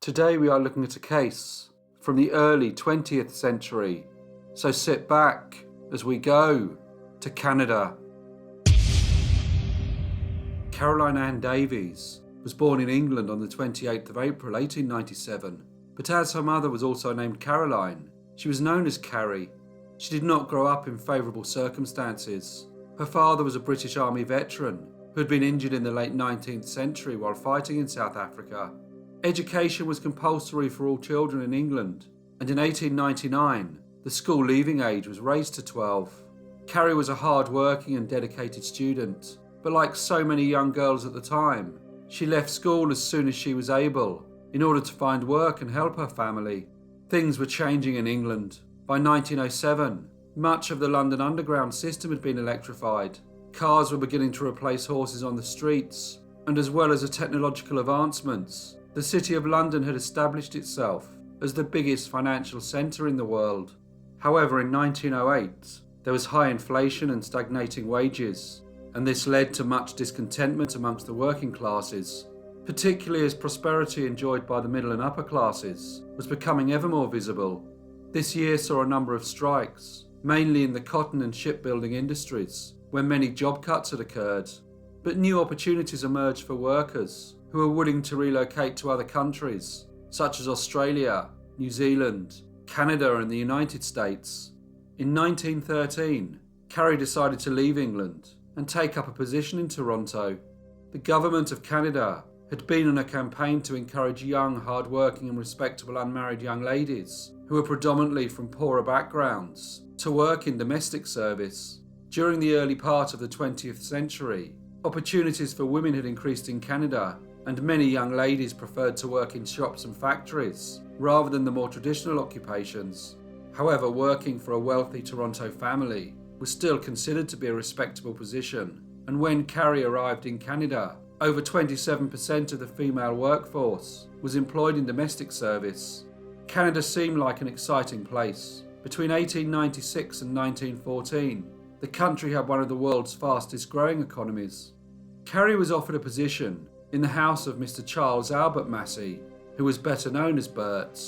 Today we are looking at a case from the early 20th century, so sit back as we go to Canada. Caroline Ann Davies was born in England on the 28th of April 1897, but as her mother was also named Caroline, she was known as Carrie. She did not grow up in favourable circumstances. Her father was a British Army veteran who had been injured in the late 19th century while fighting in South Africa. Education was compulsory for all children in England, and in 1899, the school leaving age was raised to 12. Carrie was a hard-working and dedicated student, but like so many young girls at the time, she left school as soon as she was able in order to find work and help her family. Things were changing in England. By 1907, much of the London Underground system had been electrified. Cars were beginning to replace horses on the streets, and as well as the technological advancements, the City of London had established itself as the biggest financial centre in the world. However, in 1908, there was high inflation and stagnating wages, and this led to much discontentment amongst the working classes, particularly as prosperity enjoyed by the middle and upper classes was becoming ever more visible. This year saw a number of strikes, mainly in the cotton and shipbuilding industries, where many job cuts had occurred, but new opportunities emerged for workers who were willing to relocate to other countries, such as Australia, New Zealand, Canada and the United States. In 1913, Carrie decided to leave England and take up a position in Toronto. The government of Canada had been on a campaign to encourage young, hard-working and respectable unmarried young ladies who were predominantly from poorer backgrounds to work in domestic service. During the early part of the 20th century, opportunities for women had increased in Canada, and many young ladies preferred to work in shops and factories rather than the more traditional occupations. However, working for a wealthy Toronto family was still considered to be a respectable position, and when Carrie arrived in Canada, over 27% of the female workforce was employed in domestic service. Canada seemed like an exciting place. Between 1896 and 1914, the country had one of the world's fastest growing economies. Carrie was offered a position in the house of Mr. Charles Albert Massey, who was better known as Bert.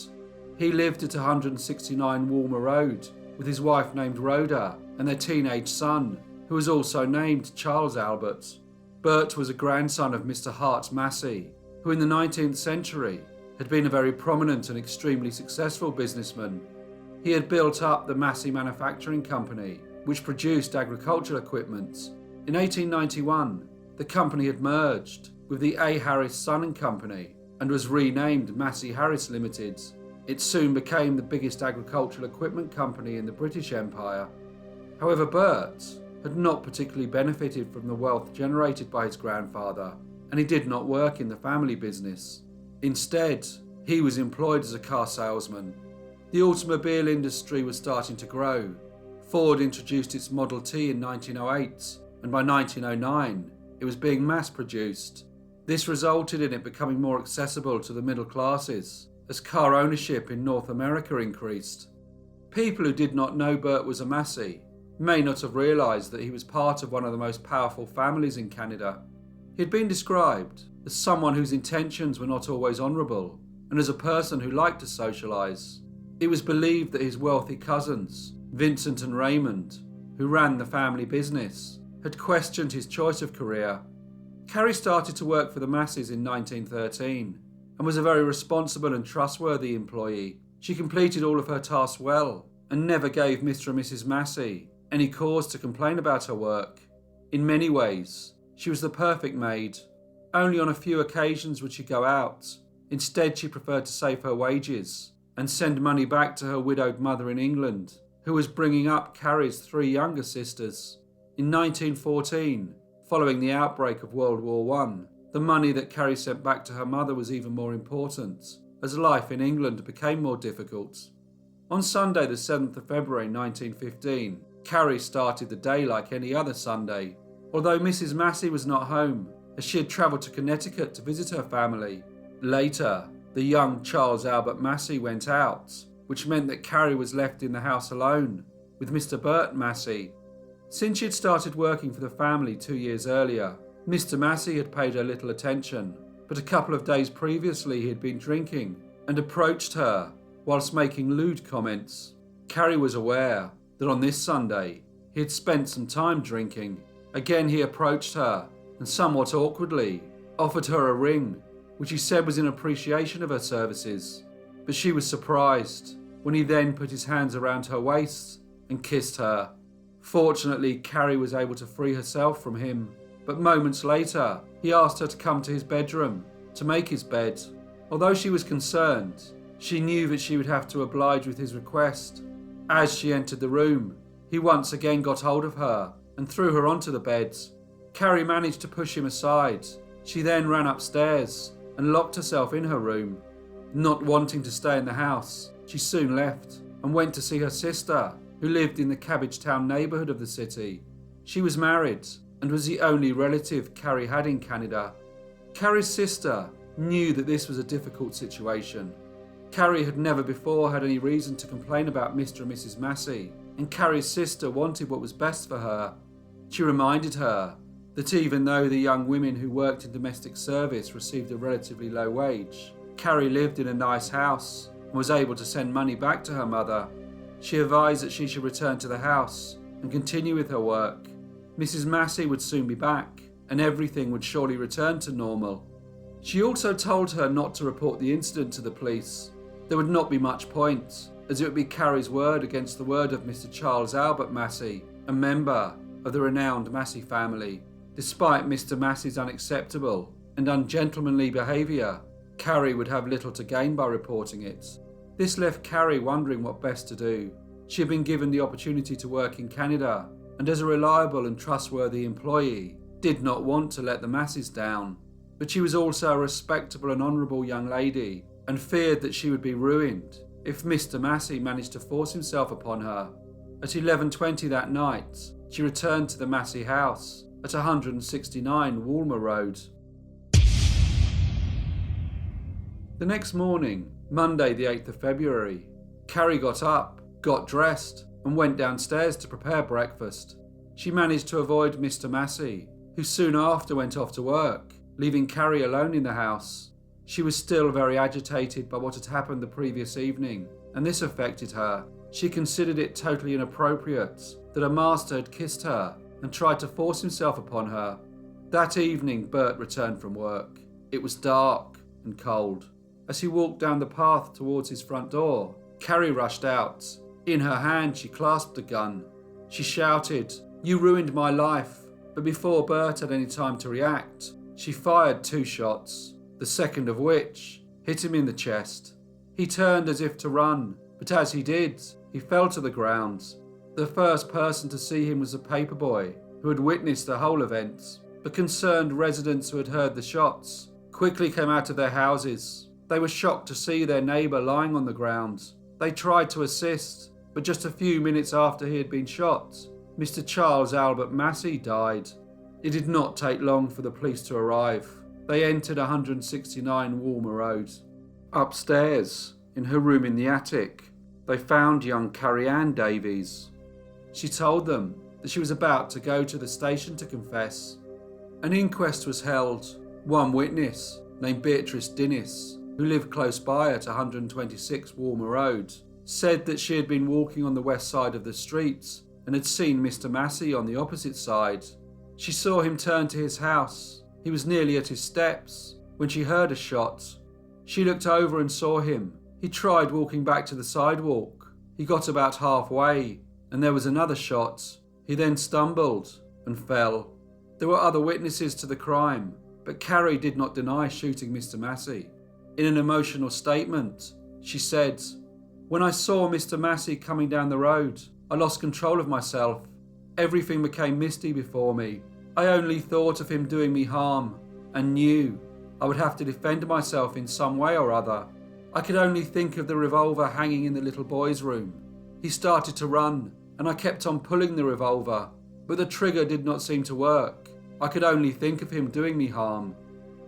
He lived at 169 Walmer Road with his wife named Rhoda and their teenage son, who was also named Charles Albert. Bert was a grandson of Mr. Hart Massey, who in the 19th century had been a very prominent and extremely successful businessman. He had built up the Massey Manufacturing Company, which produced agricultural equipment. In 1891, the company had merged with the A. Harris Son & Company and was renamed Massey Harris Limited. It soon became the biggest agricultural equipment company in the British Empire. However, Bert had not particularly benefited from the wealth generated by his grandfather, and he did not work in the family business. Instead, he was employed as a car salesman. The automobile industry was starting to grow. Ford introduced its Model T in 1908, and by 1909, it was being mass-produced. This resulted in it becoming more accessible to the middle classes as car ownership in North America increased. People who did not know Bert was a Massey may not have realised that he was part of one of the most powerful families in Canada. He had been described as someone whose intentions were not always honourable, and as a person who liked to socialise. It was believed that his wealthy cousins, Vincent and Raymond, who ran the family business, had questioned his choice of career. Carrie started to work for the Masseys in 1913 and was a very responsible and trustworthy employee. She completed all of her tasks well and never gave Mr. and Mrs. Massey any cause to complain about her work. In many ways, she was the perfect maid. Only on a few occasions would she go out. Instead, she preferred to save her wages and send money back to her widowed mother in England, who was bringing up Carrie's 3 younger sisters. In 1914, following the outbreak of World War I, the money that Carrie sent back to her mother was even more important, as life in England became more difficult. On Sunday the 7th of February 1915, Carrie started the day like any other Sunday, although Mrs. Massey was not home, as she had travelled to Connecticut to visit her family. Later, the young Charles Albert Massey went out, which meant that Carrie was left in the house alone with Mr. Bert Massey. Since she had started working for the family 2 years earlier, Mr. Massey had paid her little attention, but a couple of days previously he had been drinking and approached her whilst making lewd comments. Carrie was aware that on this Sunday he had spent some time drinking. Again he approached her and somewhat awkwardly offered her a ring, which he said was in appreciation of her services. But she was surprised when he then put his hands around her waist and kissed her. Fortunately, Carrie was able to free herself from him, but moments later he asked her to come to his bedroom to make his bed. Although she was concerned, she knew that she would have to oblige with his request. As she entered the room, he once again got hold of her and threw her onto the bed. Carrie managed to push him aside. She then ran upstairs and locked herself in her room. Not wanting to stay in the house, she soon left and went to see her sister, who lived in the Cabbagetown neighbourhood of the city. She was married and was the only relative Carrie had in Canada. Carrie's sister knew that this was a difficult situation. Carrie had never before had any reason to complain about Mr. and Mrs. Massey, and Carrie's sister wanted what was best for her. She reminded her that even though the young women who worked in domestic service received a relatively low wage, Carrie lived in a nice house and was able to send money back to her mother. She advised that she should return to the house and continue with her work. Mrs. Massey would soon be back, and everything would surely return to normal. She also told her not to report the incident to the police. There would not be much point, as it would be Carrie's word against the word of Mr. Charles Albert Massey, a member of the renowned Massey family. Despite Mr. Massey's unacceptable and ungentlemanly behaviour, Carrie would have little to gain by reporting it. This left Carrie wondering what best to do. She had been given the opportunity to work in Canada, and as a reliable and trustworthy employee, did not want to let the Masseys down. But she was also a respectable and honourable young lady, and feared that she would be ruined if Mr. Massey managed to force himself upon her. At 11:20 that night, she returned to the Massey house at 169 Woolmer Road. The next morning, Monday the 8th of February, Carrie got up, got dressed, and went downstairs to prepare breakfast. She managed to avoid Mr. Massey, who soon after went off to work, leaving Carrie alone in the house. She was still very agitated by what had happened the previous evening, and this affected her. She considered it totally inappropriate that her master had kissed her and tried to force himself upon her. That evening, Bert returned from work. It was dark and cold. As he walked down the path towards his front door, Carrie rushed out. In her hand, she clasped a gun. She shouted, "You ruined my life!" But before Bert had any time to react, she fired 2 shots, the second of which hit him in the chest. He turned as if to run, but as he did, he fell to the ground. The first person to see him was a paperboy who had witnessed the whole event. The concerned residents who had heard the shots quickly came out of their houses. They were shocked to see their neighbour lying on the ground. They tried to assist, but just a few minutes after he had been shot, Mr. Charles Albert Massey died. It did not take long for the police to arrive. They entered 169 Woolmer Road. Upstairs, in her room in the attic, they found young Carrie Davies. She told them that she was about to go to the station to confess. An inquest was held. One witness, named Beatrice Dinnis, who lived close by at 126 Woolmer Road, said that she had been walking on the west side of the street and had seen Mr. Massey on the opposite side. She saw him turn to his house. He was nearly at his steps when she heard a shot. She looked over and saw him. He tried walking back to the sidewalk. He got about halfway and there was another shot. He then stumbled and fell. There were other witnesses to the crime, but Carrie did not deny shooting Mr. Massey. In an emotional statement, she said, "When I saw Mr. Massey coming down the road, I lost control of myself. Everything became misty before me. I only thought of him doing me harm and knew I would have to defend myself in some way or other. I could only think of the revolver hanging in the little boy's room. He started to run and I kept on pulling the revolver, but the trigger did not seem to work. I could only think of him doing me harm."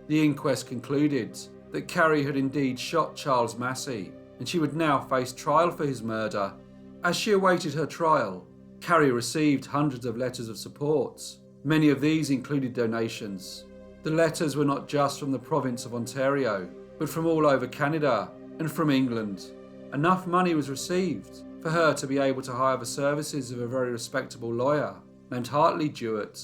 The inquest concluded that Carrie had indeed shot Charles Massey, and she would now face trial for his murder. As she awaited her trial, Carrie received hundreds of letters of support. Many of these included donations. The letters were not just from the province of Ontario, but from all over Canada, and from England. Enough money was received for her to be able to hire the services of a very respectable lawyer named Hartley Jewett.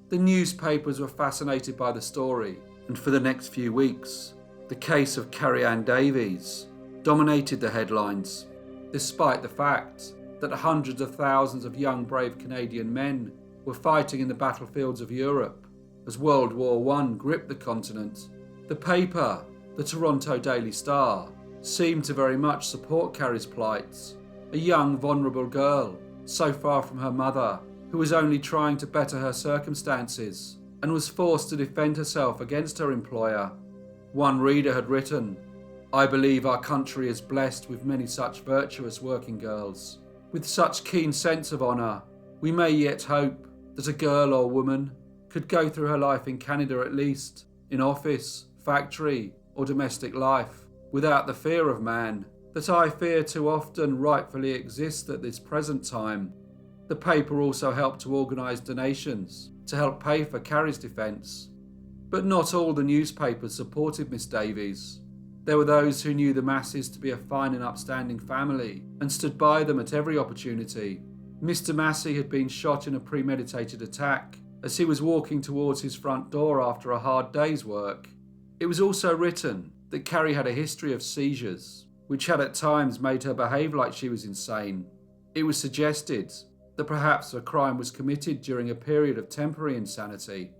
The newspapers were fascinated by the story, and for the next few weeks, the case of Carrie Davies dominated the headlines, despite the fact that hundreds of thousands of young brave Canadian men were fighting in the battlefields of Europe as World War I gripped the continent. The paper, the Toronto Daily Star, seemed to very much support Carrie's plight, a young vulnerable girl so far from her mother, who was only trying to better her circumstances and was forced to defend herself against her employer. One reader had written, "I believe our country is blessed with many such virtuous working girls. With such keen sense of honour, we may yet hope that a girl or woman could go through her life in Canada at least, in office, factory or domestic life, without the fear of man, that I fear too often rightfully exists at this present time." The paper also helped to organise donations to help pay for Carrie's defence. But not all the newspapers supported Miss Davies. There were those who knew the Masseys to be a fine and upstanding family and stood by them at every opportunity. Mr. Massey had been shot in a premeditated attack as he was walking towards his front door after a hard day's work. It was also written that Carrie had a history of seizures, which had at times made her behave like she was insane. It was suggested that perhaps a crime was committed during a period of temporary insanity.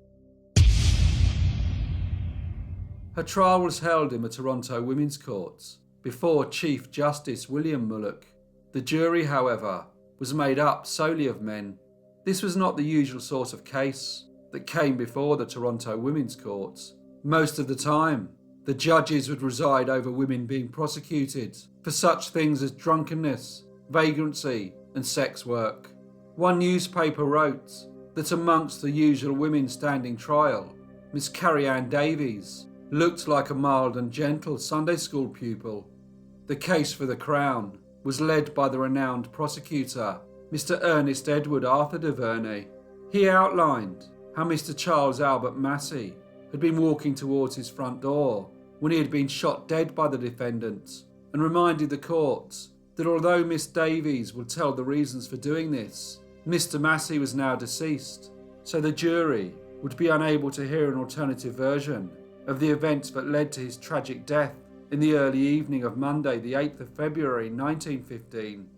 Her trial was held in the Toronto Women's Court before Chief Justice William Mullock. The jury, however, was made up solely of men. This was not the usual sort of case that came before the Toronto Women's Court. Most of the time, the judges would preside over women being prosecuted for such things as drunkenness, vagrancy, and sex work. One newspaper wrote that amongst the usual women standing trial, Miss Carrie Davies looked like a mild and gentle Sunday school pupil. The case for the Crown was led by the renowned prosecutor, Mr. Ernest Edward Arthur de Verney. He outlined how Mr. Charles Albert Massey had been walking towards his front door when he had been shot dead by the defendant, and reminded the court that although Miss Davies would tell the reasons for doing this, Mr. Massey was now deceased, so the jury would be unable to hear an alternative version of the events that led to his tragic death in the early evening of Monday, the 8th of February 1915.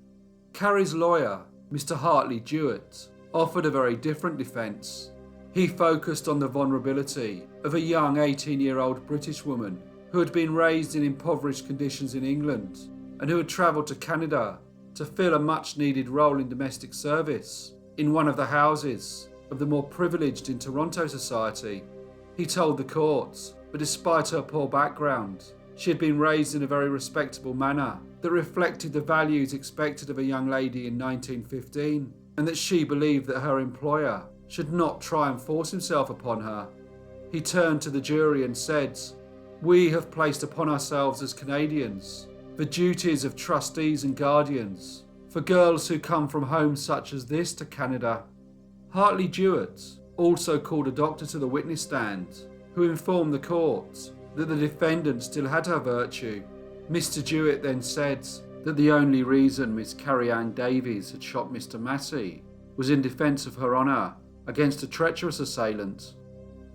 Carrie's lawyer, Mr. Hartley Jewett, offered a very different defence. He focused on the vulnerability of a young 18-year-old British woman who had been raised in impoverished conditions in England and who had travelled to Canada to fill a much-needed role in domestic service in one of the houses of the more privileged in Toronto society. He told the court that despite her poor background, she had been raised in a very respectable manner that reflected the values expected of a young lady in 1915, and that she believed that her employer should not try and force himself upon her. He turned to the jury and said, "We have placed upon ourselves as Canadians the duties of trustees and guardians for girls who come from homes such as this to Canada." Hartley Jewett also called a doctor to the witness stand, who informed the court that the defendant still had her virtue. Mr. Jewett then said that the only reason Miss Carrie Davies had shot Mr. Massey was in defence of her honour against a treacherous assailant.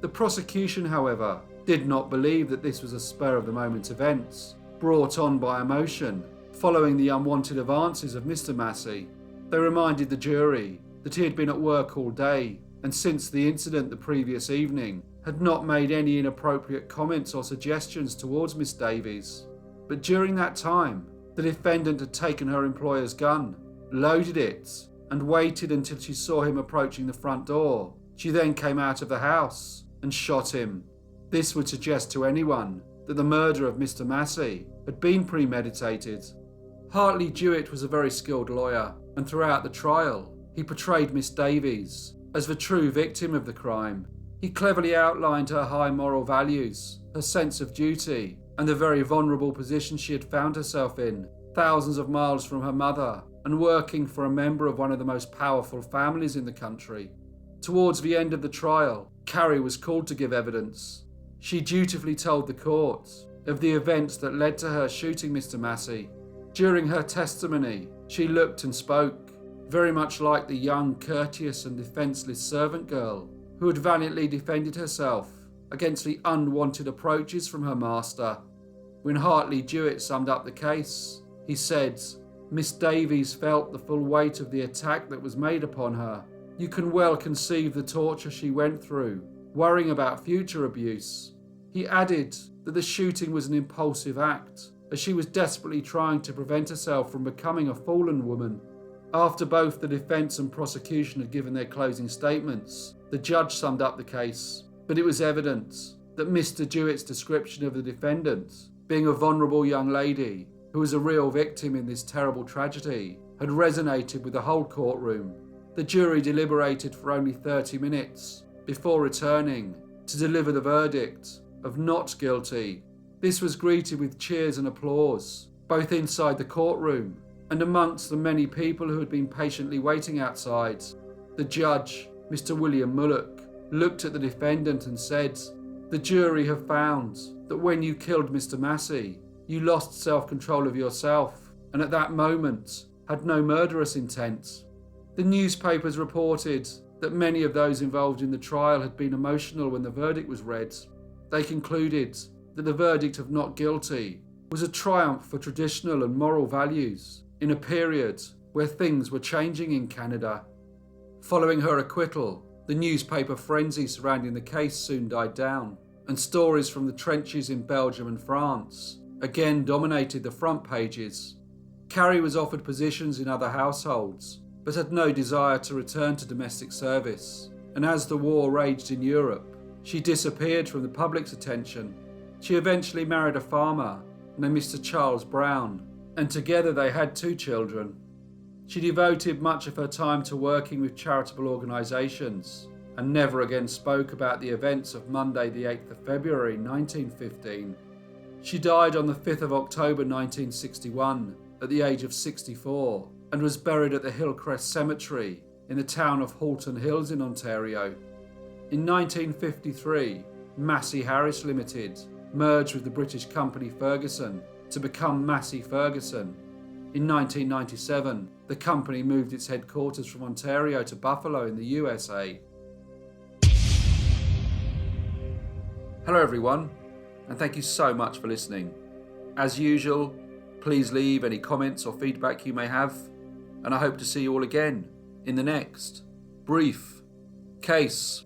The prosecution, however, did not believe that this was a spur-of-the-moment event brought on by emotion following the unwanted advances of Mr. Massey. They reminded the jury that he had been at work all day and since the incident the previous evening had not made any inappropriate comments or suggestions towards Miss Davies. But during that time, the defendant had taken her employer's gun, loaded it, and waited until she saw him approaching the front door. She then came out of the house and shot him. This would suggest to anyone that the murder of Mr. Massey had been premeditated. Hartley Jewett was a very skilled lawyer, and throughout the trial, he portrayed Miss Davies as the true victim of the crime. He cleverly outlined her high moral values, her sense of duty, and the very vulnerable position she had found herself in, thousands of miles from her mother, and working for a member of one of the most powerful families in the country. Towards the end of the trial, Carrie was called to give evidence. She dutifully told the court of the events that led to her shooting Mr. Massey. During her testimony, she looked and spoke very much like the young, courteous and defenceless servant girl who had valiantly defended herself against the unwanted approaches from her master. When Hartley Jewett summed up the case, he said, "Miss Davies felt the full weight of the attack that was made upon her. You can well conceive the torture she went through, worrying about future abuse." He added that the shooting was an impulsive act, as she was desperately trying to prevent herself from becoming a fallen woman. After both the defence and prosecution had given their closing statements, the judge summed up the case, but it was evident that Mr. Jewett's description of the defendant, being a vulnerable young lady who was a real victim in this terrible tragedy, had resonated with the whole courtroom. The jury deliberated for only 30 minutes before returning to deliver the verdict of not guilty. This was greeted with cheers and applause, both inside the courtroom and amongst the many people who had been patiently waiting outside. The judge, Mr. William Mullock, looked at the defendant and said, "The jury have found that when you killed Mr. Massey, you lost self-control of yourself and at that moment had no murderous intent." The newspapers reported that many of those involved in the trial had been emotional when the verdict was read. They concluded that the verdict of not guilty was a triumph for traditional and moral values in a period where things were changing in Canada. Following her acquittal, the newspaper frenzy surrounding the case soon died down, and stories from the trenches in Belgium and France again dominated the front pages. Carrie was offered positions in other households, but had no desire to return to domestic service, and as the war raged in Europe, she disappeared from the public's attention. She eventually married a farmer named Mr. Charles Brown, and together they had 2 children. She devoted much of her time to working with charitable organisations and never again spoke about the events of Monday the 8th of February 1915. She died on the 5th of October 1961 at the age of 64 and was buried at the Hillcrest Cemetery in the town of Halton Hills in Ontario. In 1953, Massey Harris Limited merged with the British company Ferguson to become Massey Ferguson. In 1997, the company moved its headquarters from Ontario to Buffalo in the USA. Hello everyone, and thank you so much for listening. As usual, please leave any comments or feedback you may have, and I hope to see you all again in the next Brief Case